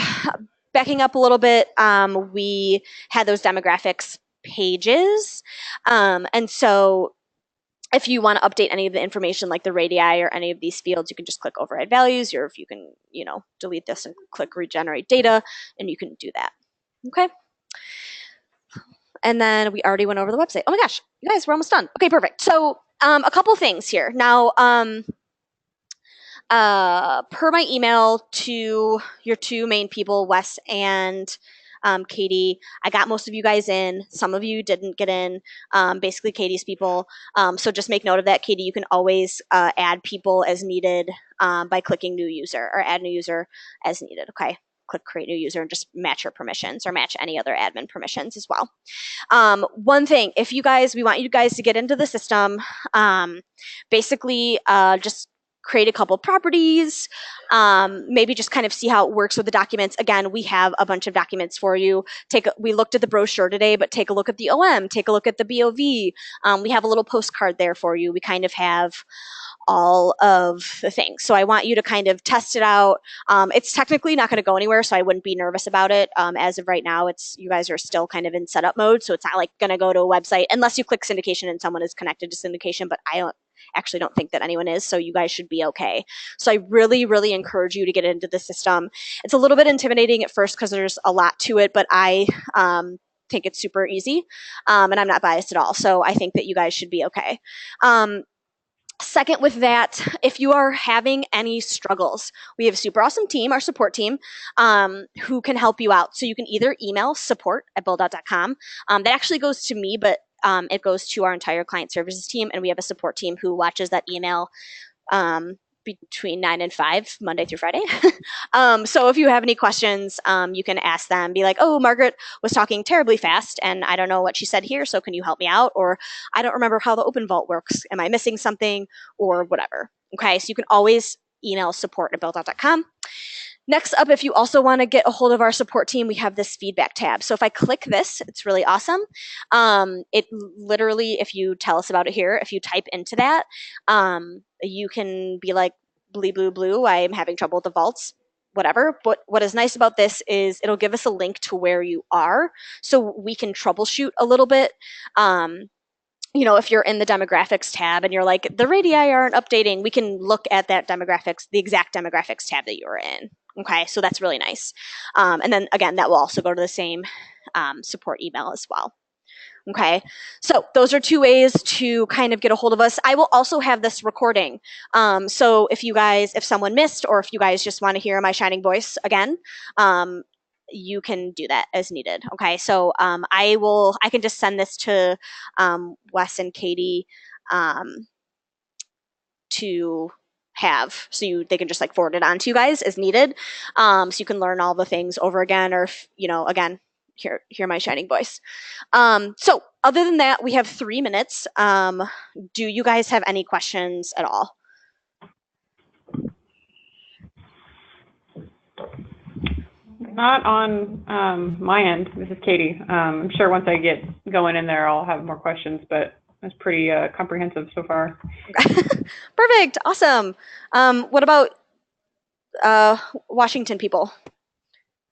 backing up a little bit, we had those demographics pages. And so if you want to update any of the information like the radii or any of these fields, you can just click override values, or if you can, delete this and click regenerate data, and you can do that. Okay. And then we already went over the website. Oh my gosh, you guys, we're almost done. Okay, perfect. So a couple things here. Now, per my email to your two main people, Wes and Katie, I got most of you guys in. Some of you didn't get in, basically Katie's people. So just make note of that, Katie. You can always add people as needed by clicking new user or add new user as needed. Okay, click create new user and just match your permissions or match any other admin permissions as well. One thing, we want you guys to get into the system, basically just create a couple properties, maybe just kind of see how it works with the documents. Again, we have a bunch of documents for you. We looked at the brochure today, but take a look at the OM, take a look at the BOV. We have a little postcard there for you. We kind of have all of the things. So I want you to kind of test it out. It's technically not going to go anywhere, so I wouldn't be nervous about it. As of right now, you guys are still kind of in setup mode, so it's not like going to go to a website unless you click syndication and someone is connected to syndication, but I don't think that anyone is, so you guys should be okay. So I really, really encourage you to get into the system. It's a little bit intimidating at first because there's a lot to it, but I think it's super easy, and I'm not biased at all, so I think that you guys should be okay. Second with that, if you are having any struggles, we have a super awesome team, our support team, who can help you out. So you can either email support@buildout.com. That actually goes to me, but it goes to our entire client services team, and we have a support team who watches that email between 9 and 5, Monday through Friday. So if you have any questions, you can ask them, be like, oh, Margaret was talking terribly fast and I don't know what she said here, so can you help me out? Or I don't remember how the Open Vault works. Am I missing something? Or whatever. Okay, so you can always email support@buildout.com. Next up, if you also want to get a hold of our support team, we have this feedback tab. So if I click this, it's really awesome. It literally, if you tell us about it here, if you type into that, you can be like, blue, blue, I'm having trouble with the vaults, whatever. But what is nice about this is it'll give us a link to where you are so we can troubleshoot a little bit. If you're in the demographics tab and you're like, the radii aren't updating, we can look at that demographics, the exact demographics tab that you were in. Okay, so that's really nice. And then again, that will also go to the same support email as well. Okay, so those are 2 ways to kind of get a hold of us. I will also have this recording. So if someone missed, or if you guys just want to hear my shining voice again, you can do that as needed. Okay, so I can just send this to Wes and Katie to have, so they can just like forward it on to you guys as needed, so you can learn all the things over again, or again, hear my shining voice. So other than that, we have 3 minutes. Do you guys have any questions at all? Not on my end. This is Katie. I'm sure once I get going in there, I'll have more questions, but it's pretty comprehensive so far. Perfect. Awesome. What about Washington people?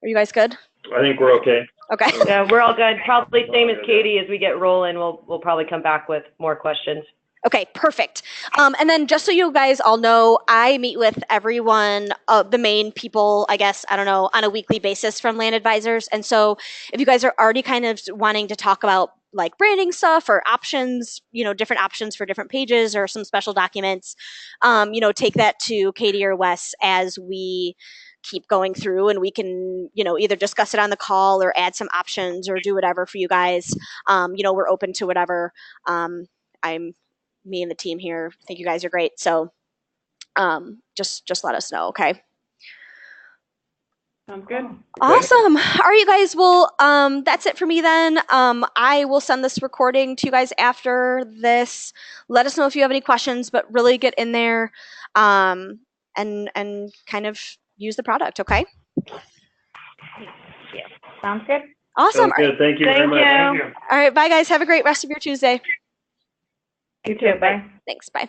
Are you guys good? I think we're okay. Okay. Yeah, we're all good. Probably same as Katie. As we get rolling, we'll probably come back with more questions. Okay, perfect. And then just so you guys all know, I meet with everyone, the main people, I guess, I don't know, on a weekly basis from Land Advisors. And so if you guys are already kind of wanting to talk about like branding stuff or options, different options for different pages or some special documents, take that to Katie or Wes as we keep going through, and we can, either discuss it on the call or add some options or do whatever for you guys. We're open to whatever. Me and the team here think you guys are great. So just let us know. Okay. Sounds good. Awesome. All right, you guys. Well, that's it for me then. I will send this recording to you guys after this. Let us know if you have any questions, but really get in there and kind of use the product. Okay. Yeah. Sounds good. Awesome. Sounds good. Thank you very much. Thank you. All right. Bye, guys. Have a great rest of your Tuesday. You too. Bye. Thanks. Bye.